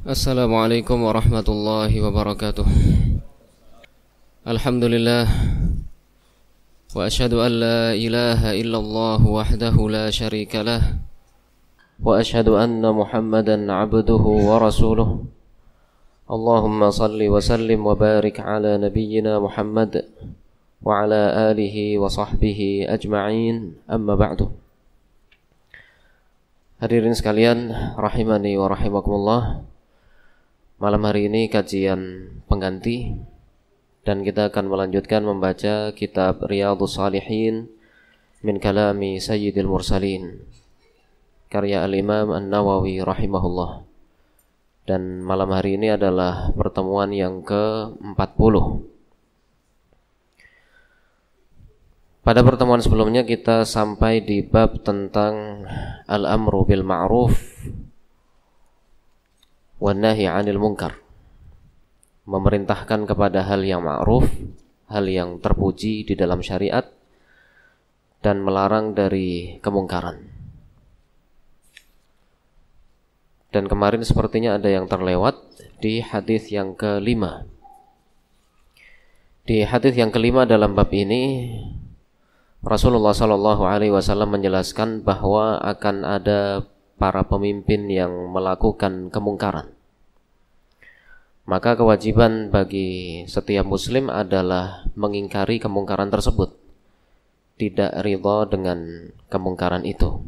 Assalamualaikum warahmatullahi wabarakatuh. Alhamdulillah wa asyhadu an la ilaha illallah wahdahu la syarika lah wa asyhadu anna Muhammadan abduhu wa rasuluh. Allahumma salli wa sallim wa barik ala nabiyyina Muhammad wa ala alihi wa sahbihi ajma'in, amma ba'du. Hadirin sekalian rahimani wa rahimakumullah. Malam hari ini kajian pengganti dan kita akan melanjutkan membaca kitab Riyadhus Shalihin min kalami Sayyidil Mursalin karya Al-Imam An-Nawawi rahimahullah. Dan malam hari ini adalah pertemuan yang ke-40. Pada pertemuan sebelumnya kita sampai di bab tentang al-amru bil ma'ruf wan nahi 'anil munkar. Memerintahkan kepada hal yang ma'ruf, hal yang terpuji di dalam syariat, dan melarang dari kemungkaran. Dan kemarin sepertinya ada yang terlewat di hadis yang kelima. Di hadis yang kelima dalam bab ini Rasulullah SAW menjelaskan bahwa akan ada para pemimpin yang melakukan kemungkaran. Maka kewajiban bagi setiap muslim adalah mengingkari kemungkaran tersebut, tidak ridha dengan kemungkaran itu.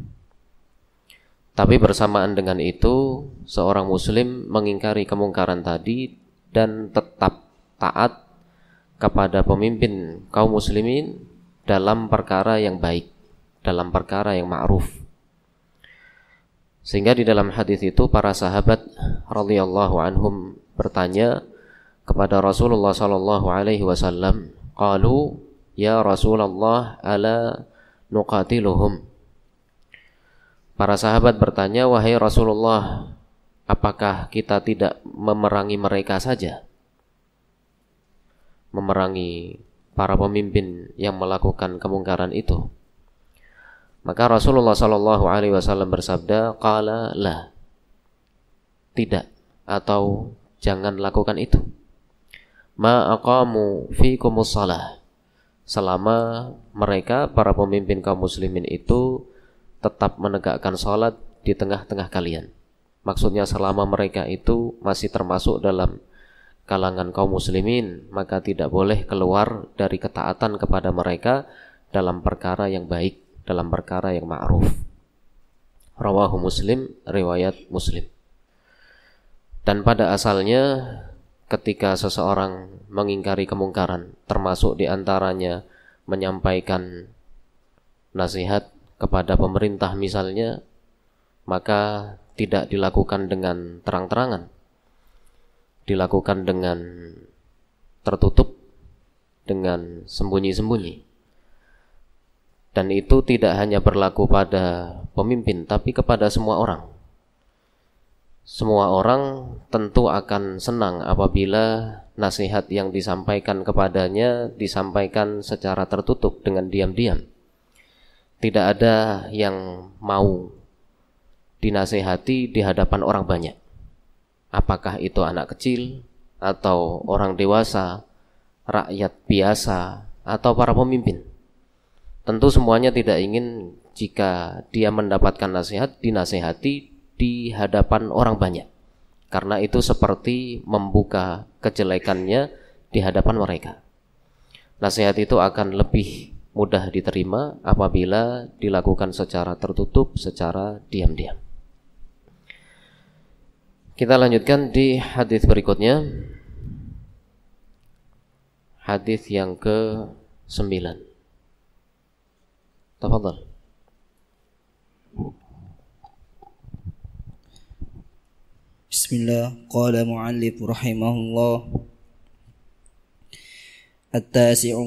Tapi bersamaan dengan itu, seorang muslim mengingkari kemungkaran tadi dan tetap taat kepada pemimpin kaum muslimin dalam perkara yang baik, dalam perkara yang ma'ruf. Sehingga di dalam hadis itu para sahabat radhiyallahu anhum bertanya kepada Rasulullah sallallahu alaihi wasallam, qalu ya Rasulullah ala nuqatiluhum. Para sahabat bertanya, wahai Rasulullah, apakah kita tidak memerangi mereka saja? Memerangi para pemimpin yang melakukan kemungkaran itu. Maka Rasulullah sallallahu alaihi wasallam bersabda, qala la. Tidak, atau jangan lakukan itu. Ma aqamu fikumus shalah. Selama mereka para pemimpin kaum muslimin itu tetap menegakkan salat di tengah-tengah kalian. Maksudnya selama mereka itu masih termasuk dalam kalangan kaum muslimin, maka tidak boleh keluar dari ketaatan kepada mereka dalam perkara yang baik, dalam perkara yang ma'ruf. Rawahu Muslim, riwayat Muslim. Dan pada asalnya ketika seseorang mengingkari kemungkaran, termasuk diantaranya menyampaikan nasihat kepada pemerintah misalnya, maka tidak dilakukan dengan terang-terangan, dilakukan dengan tertutup, dengan sembunyi-sembunyi. Dan itu tidak hanya berlaku pada pemimpin, tapi kepada semua orang. Semua orang tentu akan senang apabila nasihat yang disampaikan kepadanya disampaikan secara tertutup dengan diam-diam. Tidak ada yang mau dinasihati di hadapan orang banyak. Apakah itu anak kecil atau orang dewasa, rakyat biasa atau para pemimpin. Tentu semuanya tidak ingin jika dia mendapatkan nasihat dinasihati di hadapan orang banyak, karena itu seperti membuka kejelekannya di hadapan mereka. Nasihat itu akan lebih mudah diterima apabila dilakukan secara tertutup, secara diam-diam. Kita lanjutkan di hadis berikutnya. Hadis yang ke-9. Tafadhal. Bismillah, qala mu'allif rahimahullah. At-tasi'u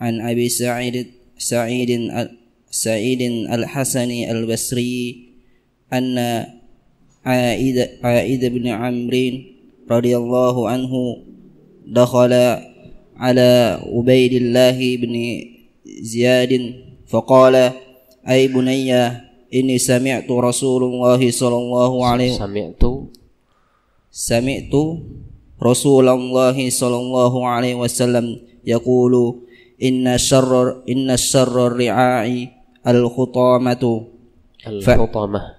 an Abi Sa'id al-Hasani al-Basri anna A'id bin Amrin radhiyallahu anhu dakhala ala Ubaidillah bin Ziyad faqala ay bunayya inni sami'tu Rasulullah sallallahu alaihi sami'tu Rasulullah sallallahu alaihi wasallam yaqulu inna syarrar ri'a'i al-khutamatu al-khutamah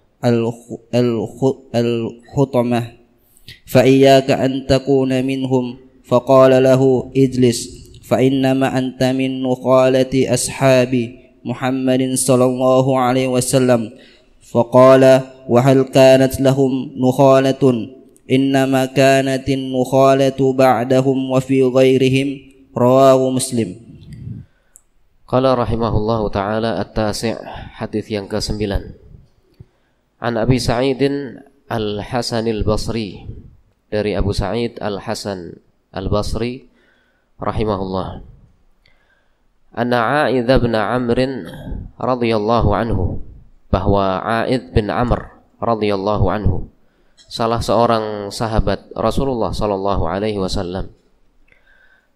fa iyyaka an takuna minhum faqala lahu ijlis fa innama anta min nukhalati ashabi Muhammadin sallallahu alaihi wasallam faqala wa hal kanat lahum nukhalatun innama kanatin nukhalatu ba'dahum wa fi ghairihim rawahu Muslim. Qala rahimahullahu ta'ala at-tasi' hadis yang ke-9. An Abi Sa'idin Al-Hasan Al-Basri, dari Abu Sa'id Al-Hasan Al-Basri rahimahullah, anna A'idh bin Amr radhiyallahu anhu, bahwa A'idh bin Amr radhiyallahu anhu, salah seorang sahabat Rasulullah sallallahu alaihi wasallam,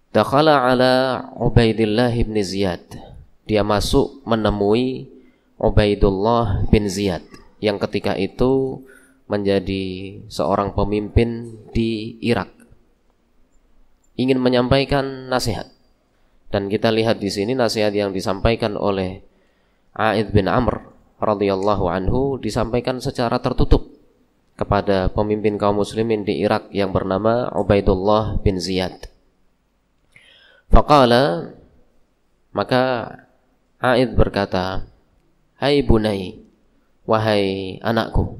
dakhala ala Ubaidillah bin Ziyad, dia masuk menemui Ubaidullah bin Ziyad yang ketika itu menjadi seorang pemimpin di Irak, ingin menyampaikan nasihat. Dan kita lihat di sini nasihat yang disampaikan oleh A'idh bin Amr radhiyallahu anhu disampaikan secara tertutup kepada pemimpin kaum muslimin di Irak yang bernama Ubaidullah bin Ziyad. Faqala, maka A'idh berkata, hai bunai, wahai anakku.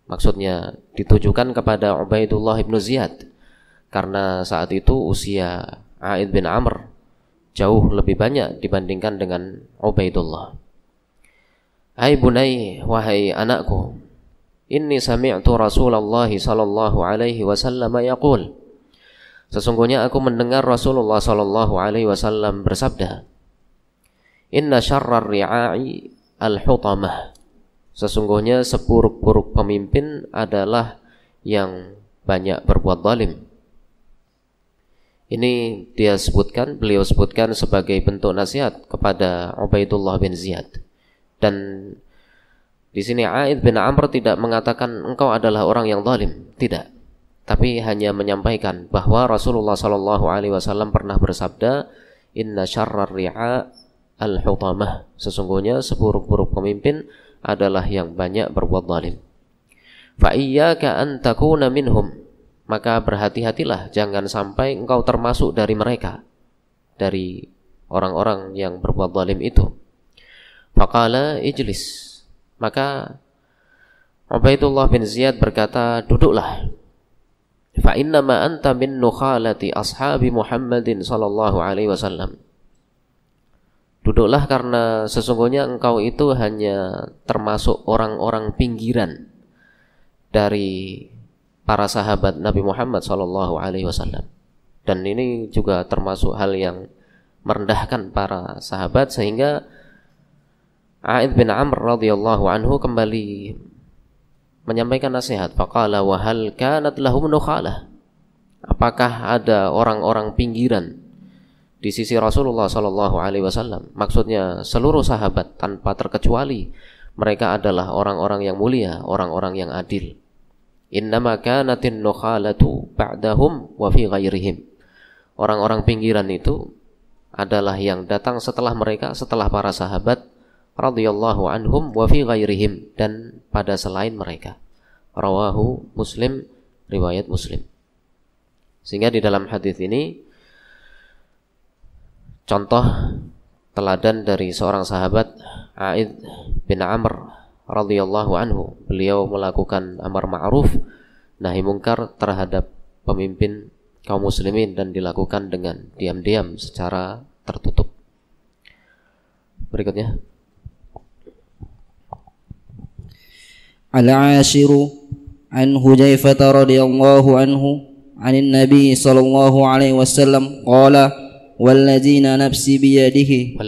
Maksudnya ditujukan kepada Ubaidullah bin Ziyad, karena saat itu usia A'idh bin Amr jauh lebih banyak dibandingkan dengan Ubaidullah. Hai bunai, wahai anakku, inni sami'tu Rasulullah sallallahu alaihi wasallam yaqul, sesungguhnya aku mendengar Rasulullah sallallahu alaihi wasallam bersabda, inna syarrar ri'a'i al-hutamah, sesungguhnya seburuk-buruk pemimpin adalah yang banyak berbuat zalim. Ini beliau sebutkan sebagai bentuk nasihat kepada Ubaidullah bin Ziyad. Dan di sini A'idh bin Amr tidak mengatakan engkau adalah orang yang zalim, tidak. Tapi hanya menyampaikan bahwa Rasulullah sallallahu alaihi wasallam pernah bersabda, inna syarrar ri'a al-hutamah, sesungguhnya seburuk-buruk pemimpin adalah yang banyak berbuat zalim. Fa iyyaka an takuna minhum, maka berhati-hatilah jangan sampai engkau termasuk dari mereka, dari orang-orang yang berbuat zalim itu. Faqala ijlis, maka Ubaidullah bin Ziyad berkata, duduklah. Fa innama anta min nukhalati ashabi Muhammadin sallallahu alaihi wasallam, duduklah karena sesungguhnya engkau itu hanya termasuk orang-orang pinggiran dari para sahabat Nabi Muhammad sallallahu alaihi wasallam. Dan ini juga termasuk hal yang merendahkan para sahabat, sehingga A'idh bin Amr radhiyallahu anhu kembali menyampaikan nasihat. Faqala wa hal kanat lahum nukhalah, apakah ada orang-orang pinggiran di sisi Rasulullah sallallahu alaihi wasallam? Maksudnya seluruh sahabat tanpa terkecuali mereka adalah orang-orang yang mulia, orang-orang yang adil. Innama kanatin nukhalatu ba'dahum wa fi ghairihim, orang-orang pinggiran itu adalah yang datang setelah mereka, setelah para sahabat radhiyallahu anhum wa fi ghairihim, dan pada selain mereka. Rawahu Muslim, riwayat Muslim. Sehingga di dalam hadis ini contoh teladan dari seorang sahabat A'idh bin Amr radhiyallahu anhu, beliau melakukan amar ma'ruf nahi mungkar terhadap pemimpin kaum muslimin dan dilakukan dengan diam-diam secara tertutup. Berikutnya, al-ashiru an Hudzaifah radhiyallahu anhu anin Nabi sallallahu alaihi wasallam qala walladzi nafsi biyadihi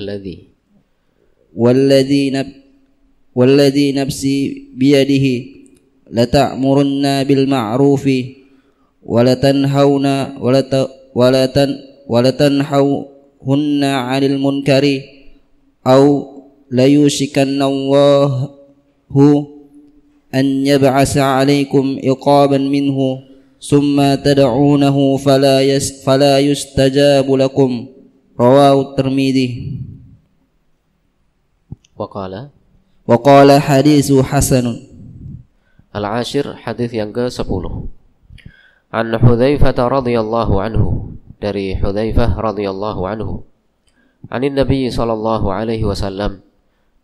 والذي نفسي بيده لتأمرن بالمعروف ولتنهون عن المنكر أو ليوشكن الله أن يبعث عليكم عقابا منه ثم تدعونه فلا يستجاب لكم رواه الترمذي وقال حديث حسن. Al-Ashir, hadis yang ke-10. An Hudzaifah radhiyallahu anhu, dari Hudzaifah radhiyallahu anhu. Anin Nabi sallallahu alaihi wasallam,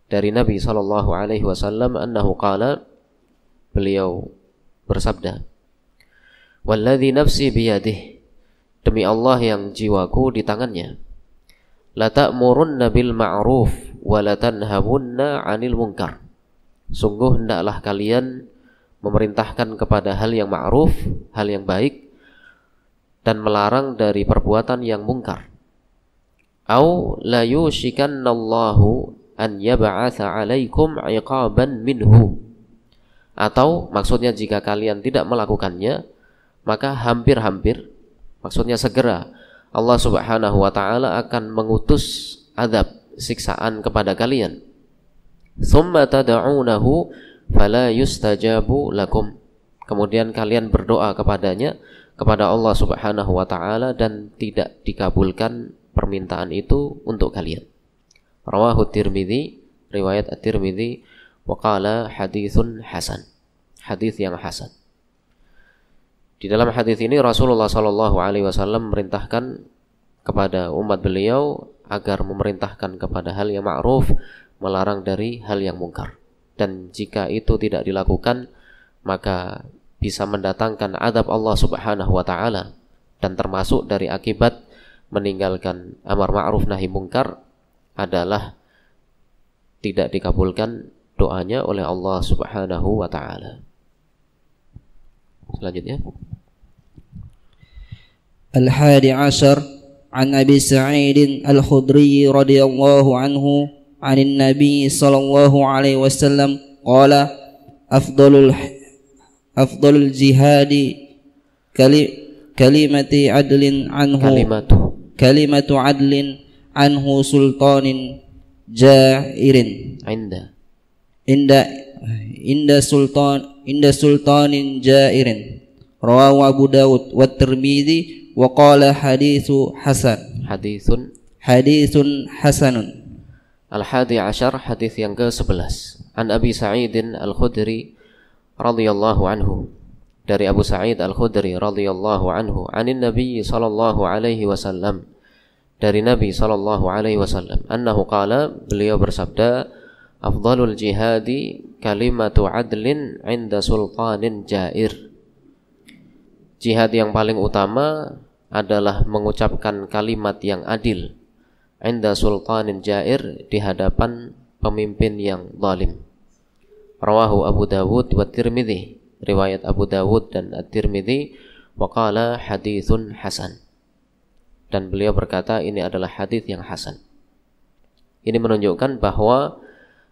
dari Nabi sallallahu alaihi wasallam, annahu qala, beliau bersabda, walladzi nafsi biyadihi, demi Allah yang jiwaku di tangannya, la ta'murunna bil ma'ruf wa la tanhabunna 'anil munkar. Sungguh hendaklah kalian memerintahkan kepada hal yang ma'ruf, hal yang baik, dan melarang dari perbuatan yang mungkar. Au la yushikannallahu an yab'atsa 'alaikum 'iqaban minhu. Atau maksudnya jika kalian tidak melakukannya, maka hampir-hampir, maksudnya segera, Allah Subhanahu wa ta'ala akan mengutus azab, siksaan kepada kalian. Tsumma tad'unahu fala yustajabu lakum. Kemudian kalian berdoa kepadanya, kepada Allah Subhanahu wa ta'ala, dan tidak dikabulkan permintaan itu untuk kalian. Rawahu Tirmidzi, riwayat At-Tirmidzi, wa qala haditsun hasan, hadis yang hasan. Di dalam hadis ini Rasulullah sallallahu alaihi wasallam memerintahkan kepada umat beliau agar memerintahkan kepada hal yang ma'ruf, melarang dari hal yang mungkar. Dan jika itu tidak dilakukan, maka bisa mendatangkan azab Allah Subhanahu wa ta'ala. Dan termasuk dari akibat meninggalkan amar ma'ruf nahi mungkar adalah tidak dikabulkan doanya oleh Allah Subhanahu wa ta'ala. Selanjutnya, Al-Hadi Ashar an Abi Sa'id Al-Khudri radhiyallahu anhu an Nabi sallallahu alaihi wasallam qala afdalul jihadi kalimatu adlin anhu sultanin jairin inda sultanin jairin. Rawahu Abu Dawud wa Tirmidzi wa qala haditsun hasanun. Al-Hadi Ashar, hadis yang ke-11. An Abi Sa'id Al-Khudri radhiyallahu anhu, dari Abu Sa'id Al-Khudri radhiyallahu anhu, anin Nabi sallallahu alaihi wasallam, dari Nabi sallallahu alaihi wasallam, annahu qala, beliau bersabda, afdalul jihadi kalimatu adlin 'inda sultanin jair. Jihad yang paling utama adalah mengucapkan kalimat yang adil 'inda sultanin jair, di hadapan pemimpin yang zalim. Rawahu Abu Dawud wa Tirmidzi, riwayat Abu Dawud dan At-Tirmidzi, wa qala haditsun hasan, dan beliau berkata ini adalah hadis yang hasan. Ini menunjukkan bahwa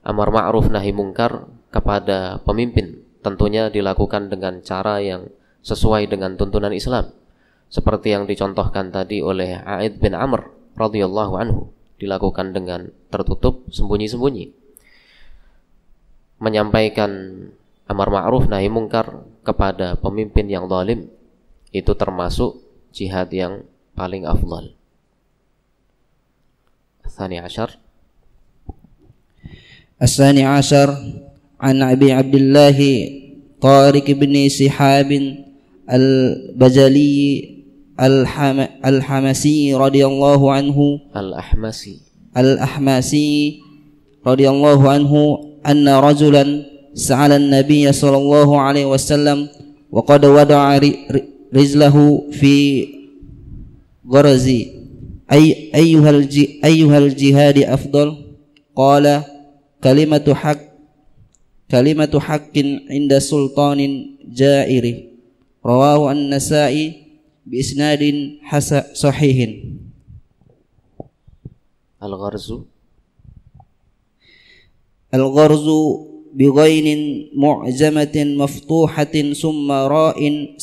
amar ma'ruf nahi mungkar kepada pemimpin tentunya dilakukan dengan cara yang sesuai dengan tuntunan Islam, seperti yang dicontohkan tadi oleh A'id bin Amr radhiyallahu anhu, dilakukan dengan tertutup, sembunyi-sembunyi. Menyampaikan amar ma'ruf nahi mungkar kepada pemimpin yang zalim itu termasuk jihad yang paling afdal. Tsani Ashar, As-Tsani Ashar an Abi Abdullah Tariq bin Sihab Al-Bajali Al-Hamasi radhiyallahu anhu, Al-Ahmasi radhiyallahu anhu, anna rajulan sa'ala an-nabiy sallallahu alaihi wasallam wa qad wada'a rizlahu fi gharzi ayyuhal jihadi afdal, qala kalimatu haqqin 'inda sultanin jairi. Rawahu an-Nasa'i bi isnadin sahihin. Al-gharzu bi ghainin mu'jamatin maftuhatin summa ra'in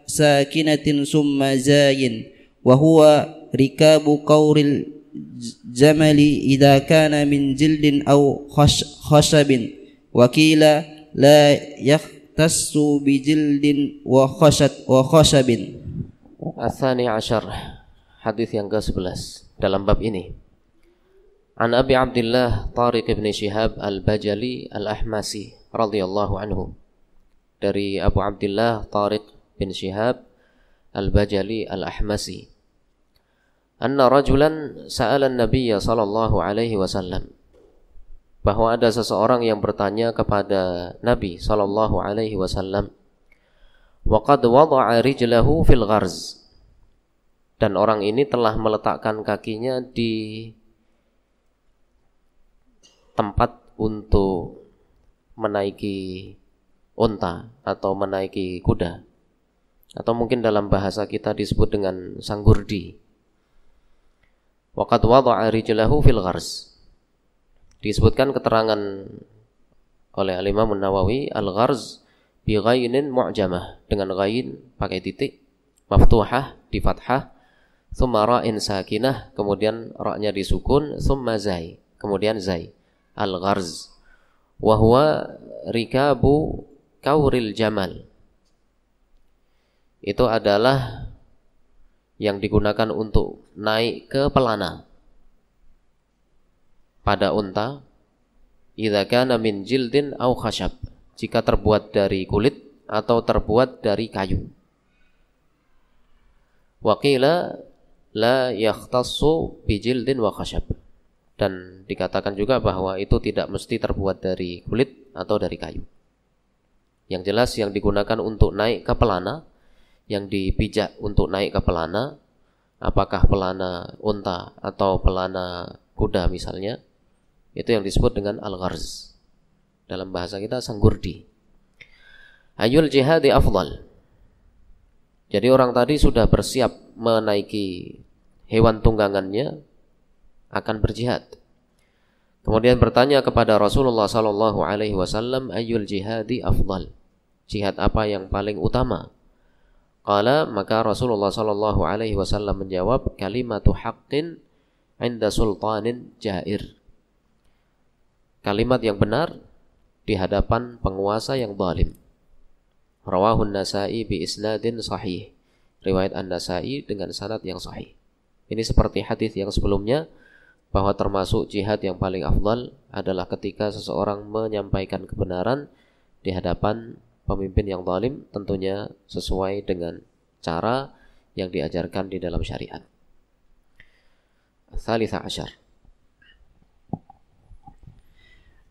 sakinatin summa zayin, wa huwa rikabu qawril jamali idza kana min jildin aw khashabin, wa qila la yahtassu bijildin wa khashabin. Ats-tsani asyar, hadis yang ke-11 dalam bab ini. An Abi Abdullah Tariq bin Shihab Al-Bajali Al-Ahmasi radhiyallahu anhu. Dari Abu Abdullah Tariq bin Shihab Al-Bajali Al-Ahmasi. Anna rajulan sa'ala an-nabiy sallallahu alaihi wasallam. Bahwa ada seseorang yang bertanya kepada Nabi sallallahu alaihi wasallam. Wa qad wada'a rijlahu fil gharz. Dan orang ini telah meletakkan kakinya di tempat untuk menaiki unta atau menaiki kuda, atau mungkin dalam bahasa kita disebut dengan sanggurdi. Waqad wada'a rijlahu fil gharz. Disebutkan keterangan oleh Al-Imam An-Nawawi, al-gharz bi ghainin mu'jamah, dengan ghain pakai titik, maftuhah di fathah, thumma ra'in sakinah, kemudian ra-nya disukun, thumma zai, kemudian zai. Al-gharz wa huwa rikabu kauril jamal. Itu adalah yang digunakan untuk naik ke pelana pada unta. Idza kana min jildin aw khashab, jika terbuat dari kulit atau terbuat dari kayu. Wa qila la yakhtassu bi jildin wa khashab. Dan dikatakan juga bahwa itu tidak mesti terbuat dari kulit atau dari kayu. Yang jelas yang digunakan untuk naik ke pelana, yang dipijak untuk naik ke pelana, apakah pelana unta atau pelana kuda misalnya, itu yang disebut dengan al-gharz. Dalam bahasa kita sanggurdi. Ayul jihadi afdal. Jadi orang tadi sudah bersiap menaiki hewan tunggangannya, akan berjihad. Kemudian bertanya kepada Rasulullah sallallahu alaihi wasallam, ayyul jihadi afdal? Jihad apa yang paling utama? Qala, maka Rasulullah sallallahu alaihi wasallam menjawab, kalimatu haqqin 'inda sultanin jair. Kalimat yang benar di hadapan penguasa yang zalim. Rawahu An-Nasa'i bi isnadin sahih. Riwayat An-Nasa'i dengan sanad yang sahih. Ini seperti hadis yang sebelumnya, bahwa termasuk jihad yang paling afdal adalah ketika seseorang menyampaikan kebenaran di hadapan pemimpin yang zalim, tentunya sesuai dengan cara yang diajarkan di dalam syariat. Ats-tsalitsah asyar.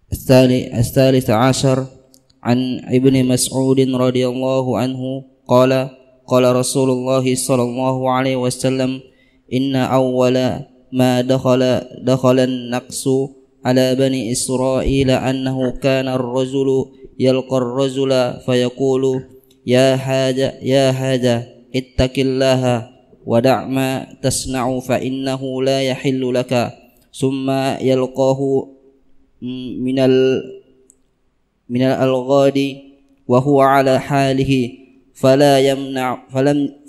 الثالث عشر عن ابن مسعود رضي الله عنه قال قال رسول الله صلى الله عليه وسلم إن أول ما دخل النقص على بني إسرائيل أنه كان الرجل يلقى الرجل فيقول يا هذا اتق الله ودع ما تصنع فإنه لا يحل لك ثم يلقاه من الألغاد وهو على حاله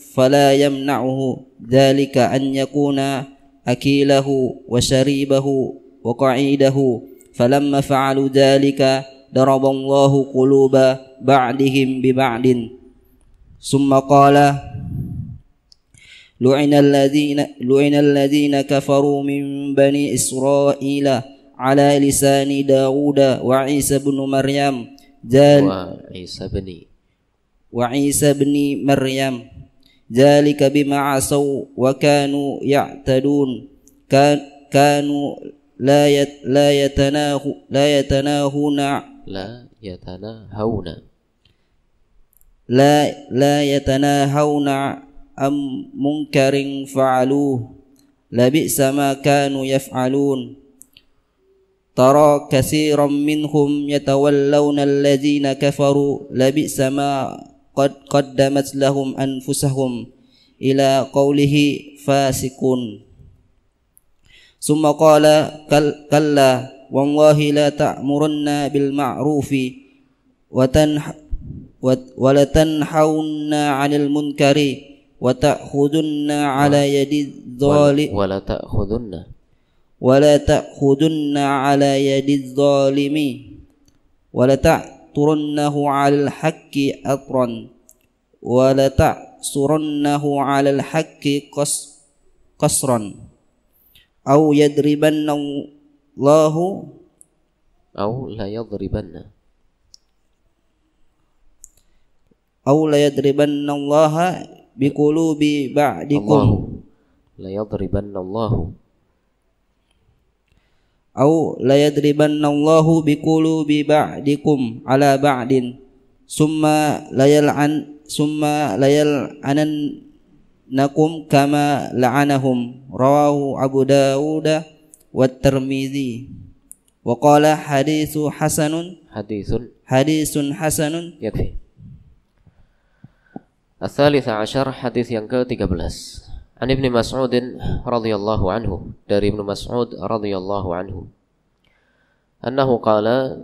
فلا يمنعه ذلك أن يكون أكيله وشريبه وقعيده فلما فعلوا ذلك ضرب الله قلوب بعضهم ببعض ثم قال لعن الذين كفروا من بني إسرائيل على لسان داود وعيسى بن مريم وعيسى بن مريم ذلك بما عصوا وكانوا يعتدون كانوا لا يتناهون عن منكر فعلوه لبئس ما كانوا يفعلون ترى كثيرا منهم يتولون الذين كفروا لبئس ما قد قدمت لهم أنفسهم إلى قوله فاسقون ثم قال كلا والله لا تأمرن بالمعروف ولتنحون عن المنكر وتأخذن على يد الظالم ولا تأخذن على يد الظالم ولتعطرنه على الحق أطرا ولتعصرنه على الحق قصرا أو يضربن الله أو لا يضربن الله بقلوب بعضكم لا يضربن الله أو لا يضربن الله بقلوب بعضكم على بعض ثم لا يلعننكم كما لعنهم رواه أبو داود والترمذي وقال حديث حسن يكفي. الثالث عشر hadis yang ke-13. An Ibnu Mas'ud radhiyallahu anhu, dari Ibnu Mas'ud radhiyallahu anhu. Annahu qala,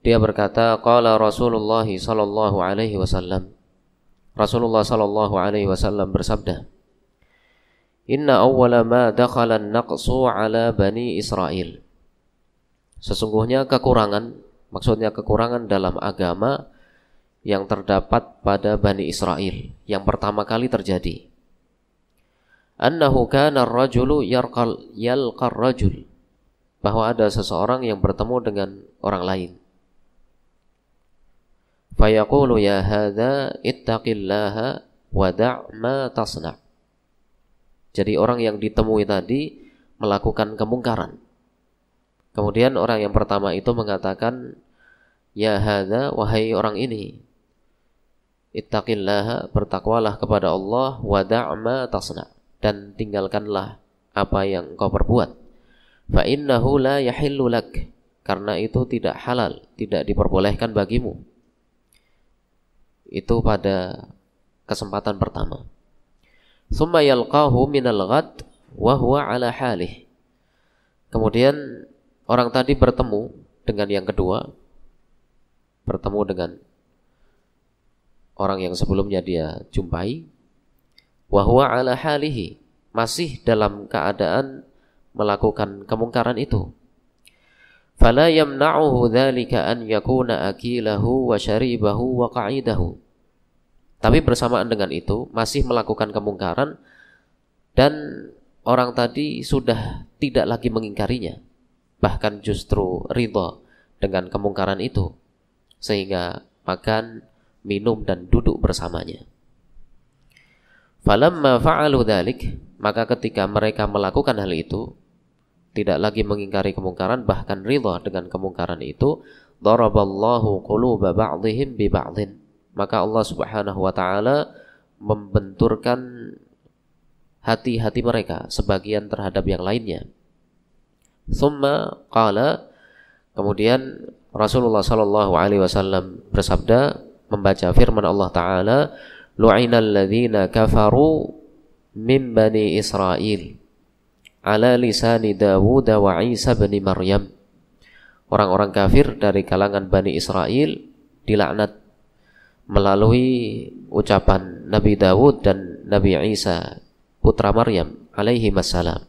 dia berkata, qala Rasulullah sallallahu alaihi wasallam. Rasulullah sallallahu alaihi wasallam bersabda, Inna awwala ma dakhala an-naqsu ala bani Israel. Sesungguhnya kekurangan, maksudnya kekurangan dalam agama yang terdapat pada Bani Israel yang pertama kali terjadi. Annahu kana ar-rajulu yalqa ar-rajul, bahwa ada seseorang yang bertemu dengan orang lain. Fayaqulu ya hadza ittaqillaha wa da' ma tasna'. Jadi orang yang ditemui tadi melakukan kemungkaran. Kemudian orang yang pertama itu mengatakan, ya hadza, wahai orang ini, ittaqillaha, bertakwalah kepada Allah, wa da' ma tasna', dan tinggalkanlah apa yang kau perbuat. Fa innahu la yahillu lak, karena itu tidak halal, tidak diperbolehkan bagimu. Itu pada kesempatan pertama. Tsumma yalqahu minal ghad wa huwa ala halih. Kemudian orang tadi bertemu dengan yang kedua, bertemu dengan orang yang sebelumnya dia jumpai, wa huwa ala halihi, masih dalam keadaan melakukan kemungkaran itu. Fala yamna'uhu dzalika an yakuna akilahu wa syaribahu wa qa'idahu. Tapi bersamaan dengan itu masih melakukan kemungkaran dan orang tadi sudah tidak lagi mengingkarinya, bahkan justru ridha dengan kemungkaran itu, sehingga makan, minum dan duduk bersamanya. Falamma fa'alu dzalik, maka ketika mereka melakukan hal itu, tidak lagi mengingkari kemungkaran, bahkan ridha dengan kemungkaran itu, daraballahu quluba ba'dihim bi ba'dhin, maka Allah Subhanahu wa taala membenturkan hati-hati mereka sebagian terhadap yang lainnya. Tsumma qala, kemudian Rasulullah sallallahu alaihi wasallam bersabda, membaca firman Allah taala, lu'inal ladzina kafaru min bani Israil ala lisani Dawud wa Isa bin Maryam. Orang-orang kafir dari kalangan Bani Israel dilaknat melalui ucapan Nabi Dawud dan Nabi Isa putra Maryam alaihi wassalam.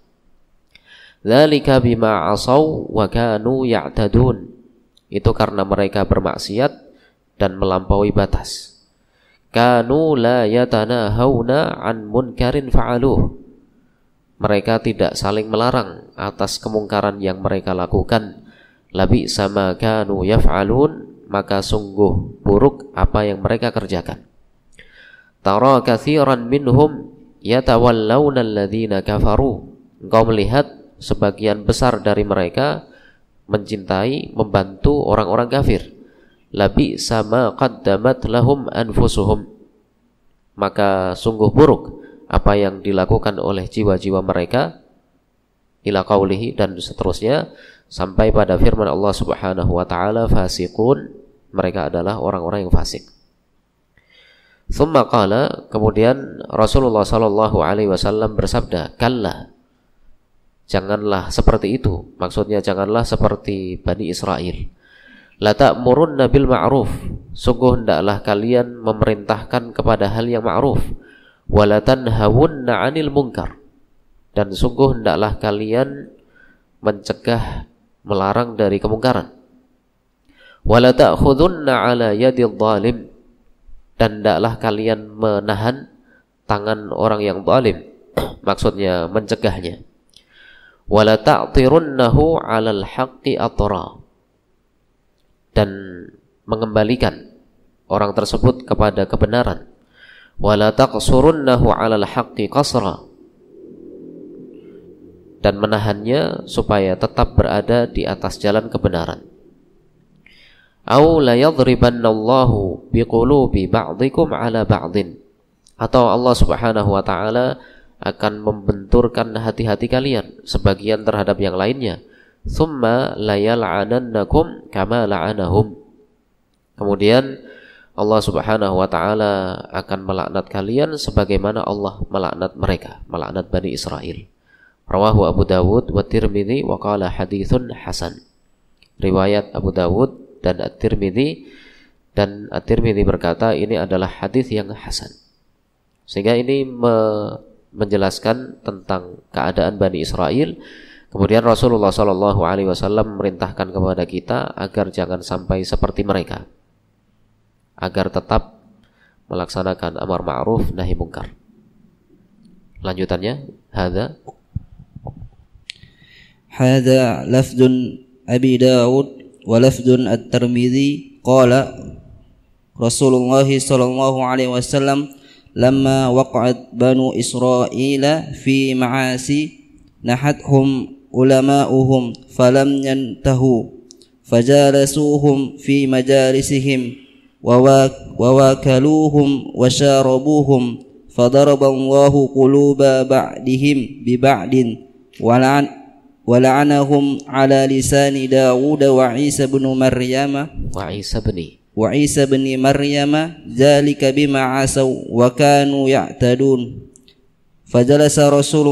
Dzalika bima asaw wa kanu ya'tadun. Itu karena mereka bermaksiat dan melampaui batas. Kanu la yatanahawna an munkarin fa'aluh. Mereka tidak saling melarang atas kemungkaran yang mereka lakukan. Labi sama kanu yaf'alun, maka sungguh buruk apa yang mereka kerjakan. Tara katsiran minhum yatawallawna alladhina kafaru. Engkau melihat sebagian besar dari mereka mencintai, membantu orang-orang kafir. Labi sama qaddamat lahum anfusuhum, maka sungguh buruk apa yang dilakukan oleh jiwa-jiwa mereka. Ila qaulihi, dan seterusnya sampai pada firman Allah Subhanahu wa taala, fasiqun, mereka adalah orang-orang yang fasik. Tsumma qala, kemudian Rasulullah sallallahu alaihi wasallam bersabda, kalla, janganlah seperti itu, maksudnya janganlah seperti Bani Israel. La ta'murunna bil ma'ruf, sungguh hendaklah kalian memerintahkan kepada hal yang ma'ruf, wa la tanhawunna 'anil munkar, dan sungguh hendaklah kalian mencegah, melarang dari kemungkaran. Wala ta'khudunna 'ala yadil zalim, dan hendaklah kalian menahan tangan orang yang zalim, maksudnya mencegahnya. Wala ta'tirunnahu 'alal haqqi atra, dan mengembalikan orang tersebut kepada kebenaran. Wala taqsurunnahu 'alal haqqi qasra, dan menahannya supaya tetap berada di atas jalan kebenaran. Au la yadribannallahu biqulubi ba'dikum 'ala ba'din, atau Allah Subhanahu wa taala akan membenturkan hati-hati kalian sebagian terhadap yang lainnya. Tsumma la yal'anannakum kama la'anahum, kemudian Allah Subhanahu wa taala akan melaknat kalian sebagaimana Allah melaknat mereka, melaknat Bani Israel. Rawahu Abu Dawud wa Tirmidzi wa qala haditsun hasan. Riwayat Abu Dawud dan At-Tirmidzi, dan At-Tirmidzi berkata ini adalah hadis yang hasan. Sehingga ini menjelaskan tentang keadaan Bani Israel. Kemudian Rasulullah SAW memerintahkan kepada kita agar jangan sampai seperti mereka, agar tetap melaksanakan amar ma'ruf nahi munkar. Lanjutannya, hadza lafdzun Abi Dawud wa lafdzun At-Tirmidzi qala Rasulullah sallallahu alaihi wasallam lamma waqa'at banu Israila fi ma'asi nahathum ulama'uhum falam yantahu fajalasuhum fi majalisihim wa wakaluhum wa syarabuhum fadaraballahu quluba ba'dihim bi ba'din ولعنهم على لسان داود وعيسى بن مريم ذلك بما عصوا وكانوا يعتدون فجلس رسول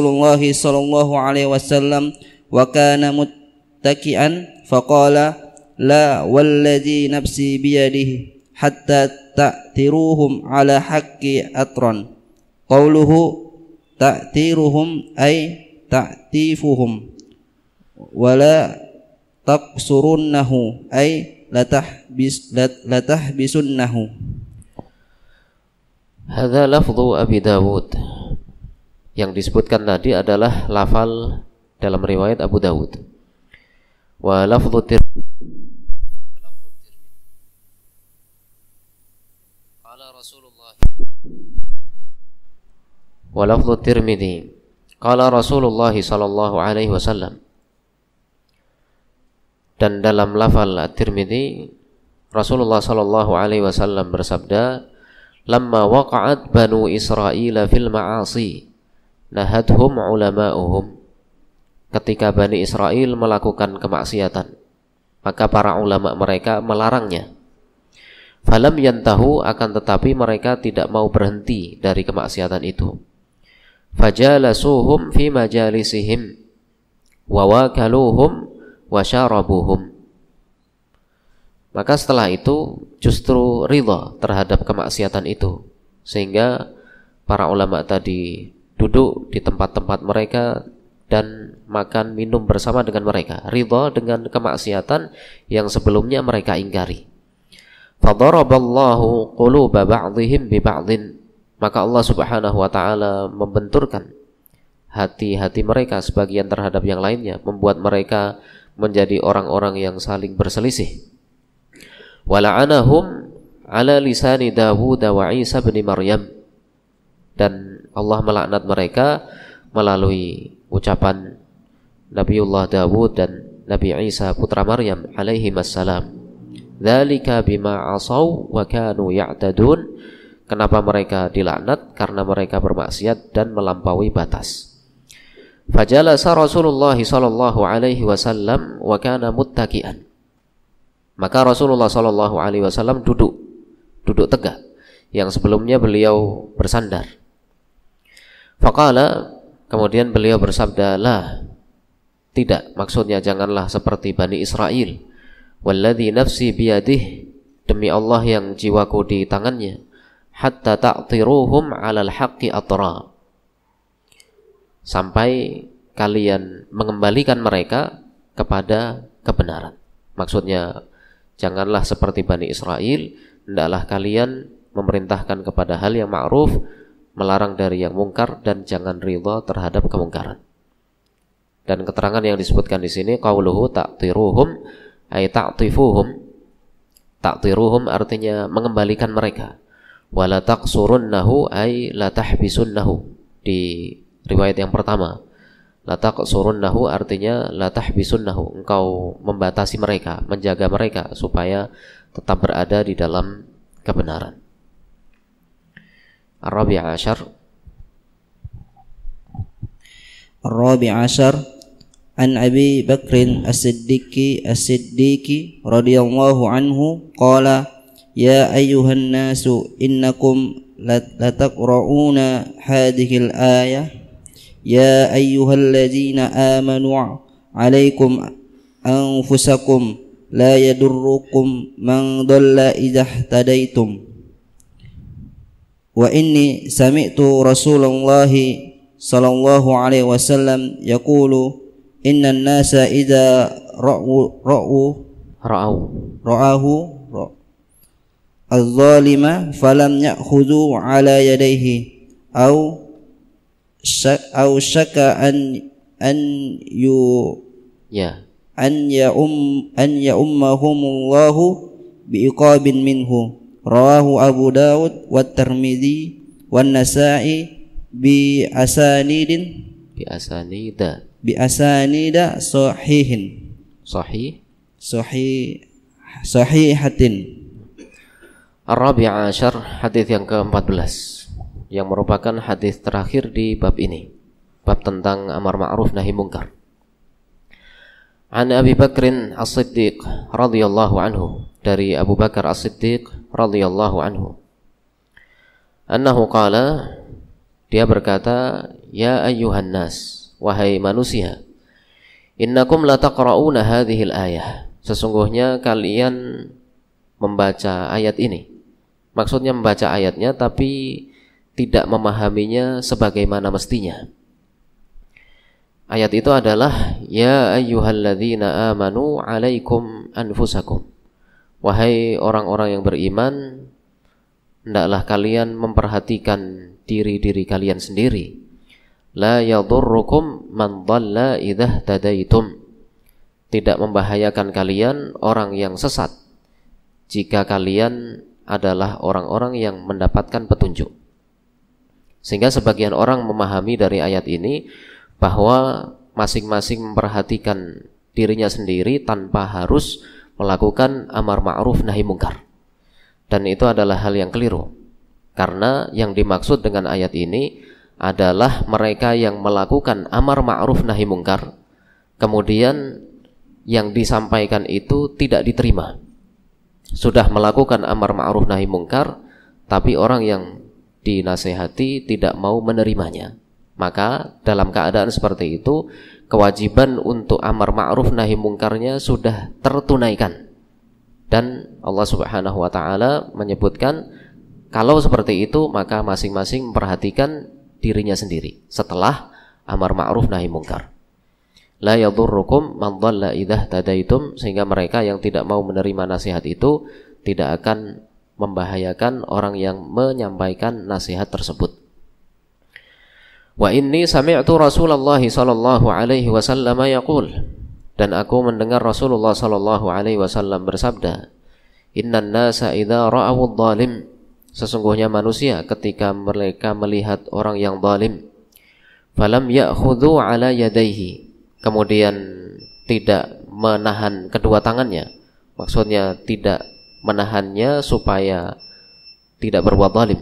الله صلى الله عليه وسلم وكان متكئا فقال لا والذي نفسي بيده حتى تأثروهم على حق أطرا قوله تأثيرهم أي ta'tifuhum wala taqsurunnahu ay latahbisunnahu. Hadza lafdhu Abi Dawud, yang disebutkan tadi adalah lafal dalam riwayat Abu Dawud. Wa lafdhu Tirmidzi qala Rasulullah sallallahu alaihi wasallam, dan dalam lafal At-Tirmidzi Rasulullah sallallahu alaihi wasallam bersabda, lamma waqa'at banu Israila fil ma'asi nahadhum ulama'uhum, ketika Bani Israel melakukan kemaksiatan maka para ulama mereka melarangnya. Falam yantahu, akan tetapi mereka tidak mau berhenti dari kemaksiatan itu. Fajalasuhum fi majalisihim wa wakaluhum wa syarabuhum, maka setelah itu justru ridha terhadap kemaksiatan itu, sehingga para ulama tadi duduk di tempat-tempat mereka dan makan minum bersama dengan mereka, ridha dengan kemaksiatan yang sebelumnya mereka ingkari. Fadaraballahu quluba ba'dihim bi ba'din, maka Allah Subhanahu wa taala membenturkan hati-hati mereka sebagian terhadap yang lainnya, membuat mereka menjadi orang-orang yang saling berselisih. Wala'anahum ala lisani Dawud wa Isa bin Maryam, dan Allah melaknat mereka melalui ucapan Nabiullah Dawud dan Nabi Isa putra Maryam alaihi wassalam. Dzalika bima asaw wa kanu ya'tadun, kenapa mereka dilaknat? Karena mereka bermaksiat dan melampaui batas. Fajalasa Rasulullah sallallahu alaihi wasallam wa kana muttaqian, maka Rasulullah sallallahu alaihi wasallam duduk tegak, yang sebelumnya beliau bersandar. Faqala, kemudian beliau bersabda, la, tidak, maksudnya janganlah seperti Bani Israel. Walladzi nafsi biyadih, demi Allah yang jiwaku di tangannya, hatta ta'tiruhum 'alal haqqi atra, sampai kalian mengembalikan mereka kepada kebenaran. Maksudnya Janganlah seperti Bani Israel, hendaklah kalian memerintahkan kepada hal yang ma'ruf, melarang dari yang mungkar, dan jangan ridha terhadap kemungkaran. Dan keterangan yang disebutkan di sini qauluhu ta'tiruhum ay ta'tifuhum. Ta'tiruhum artinya mengembalikan mereka. Wala taqsurunnahu ay la tahbisunnahu. Di riwayat yang pertama, la taqsurunnahu artinya la tahbisunnahu, engkau membatasi mereka, menjaga mereka supaya tetap berada di dalam kebenaran. Ar-Rabi' Ashar an Abi Bakrin As-Siddiqi radhiyallahu anhu qala ya ayyuhan nasu innakum lataqra'una hadhihi al-ayah ya ayyuhalladzina amanu 'alaikum anfusakum la yadurrukum man dhalla idza ihtadaitum wa inni sami'tu Rasulullah sallallahu alaihi wasallam yaqulu innan nasa idza ra'ahu az-zalima falam ya'khudhu 'ala yadayhi aw syaka an ya'ummahumullahu bi'iqabin minhu rawahu Abu Dawud wa Tirmidzi wan Nasa'i bi asanida sahihatin. Ar-Rabi' Ashar, hadis yang ke-14 yang merupakan hadis terakhir di bab ini, bab tentang amar ma'ruf nahi munkar. An Abi Bakrin As-Siddiq radhiyallahu anhu, dari Abu Bakar As-Siddiq radhiyallahu anhu, annahu qala, dia berkata, ya ayyuhan nas, wahai manusia, innakum lataqra'una hadhil ayah, sesungguhnya kalian membaca ayat ini. Maksudnya membaca ayatnya tapi tidak memahaminya sebagaimana mestinya. Ayat itu adalah ya ayyuhalladzina amanu 'alaikum anfusakum. Wahai orang-orang yang beriman, hendaklah kalian memperhatikan diri-diri kalian sendiri. La yadurrukum man dhalla idza tadaitum. Tidak membahayakan kalian orang yang sesat jika kalian adalah orang-orang yang mendapatkan petunjuk. Sehingga sebagian orang memahami dari ayat ini bahwa masing-masing memperhatikan dirinya sendiri tanpa harus melakukan amar ma'ruf nahi mungkar. Dan itu adalah hal yang keliru. Karena yang dimaksud dengan ayat ini adalah mereka yang melakukan amar ma'ruf nahi mungkar, kemudian yang disampaikan itu tidak diterima. Sudah melakukan amar ma'ruf nahi mungkar, tapi orang yang dinasehati tidak mau menerimanya. Maka dalam keadaan seperti itu, kewajiban untuk amar ma'ruf nahi mungkarnya sudah tertunaikan. Dan Allah Subhanahu wa taala menyebutkan kalau seperti itu maka masing-masing memperhatikan dirinya sendiri setelah amar ma'ruf nahi mungkar. La yadurrukum man dhalla idza tadaitum, sehingga mereka yang tidak mau menerima nasihat itu tidak akan membahayakan orang yang menyampaikan nasihat tersebut. Wa inni sami'tu Rasulullah sallallahu alaihi wasallam yaqul, dan aku mendengar Rasulullah sallallahu alaihi wasallam bersabda, innan nasa idza ra'aw adh-dhalim, sesungguhnya manusia ketika mereka melihat orang yang zalim, falam ya'khudhu 'ala yadayhi, kemudian tidak menahan kedua tangannya, maksudnya tidak menahannya supaya tidak berbuat zalim,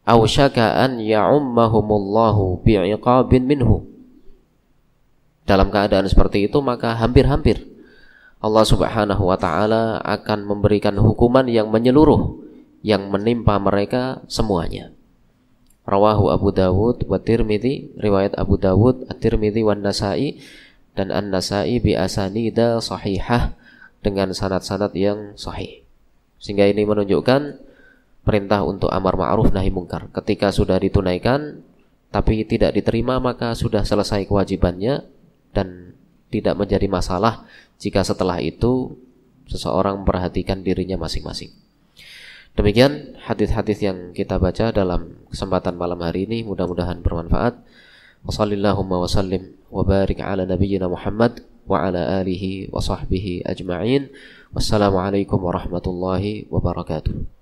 aw syaka an ya'ummahumullahu bi'iqabin minhu, dalam keadaan seperti itu maka hampir-hampir Allah Subhanahu wa taala akan memberikan hukuman yang menyeluruh yang menimpa mereka semuanya. Rawahu Abu Dawud wa Tirmidzi, riwayat Abu Dawud, At-Tirmidzi wan Nasa'i, dan An-Nasa'i bi asanida sahihah, dengan sanad-sanad yang sahih. Sehingga ini menunjukkan perintah untuk amar ma'ruf nahi mungkar. Ketika sudah ditunaikan tapi tidak diterima maka sudah selesai kewajibannya, dan tidak menjadi masalah jika setelah itu seseorang memperhatikan dirinya masing-masing. Demikian hadis-hadis yang kita baca dalam kesempatan malam hari ini, mudah-mudahan bermanfaat. Wassallallahu wa sallim wa barik ala nabiyyina Muhammad wa ala alihi wa sahbihi ajma'in. Wassalamualaikum warahmatullahi wabarakatuh.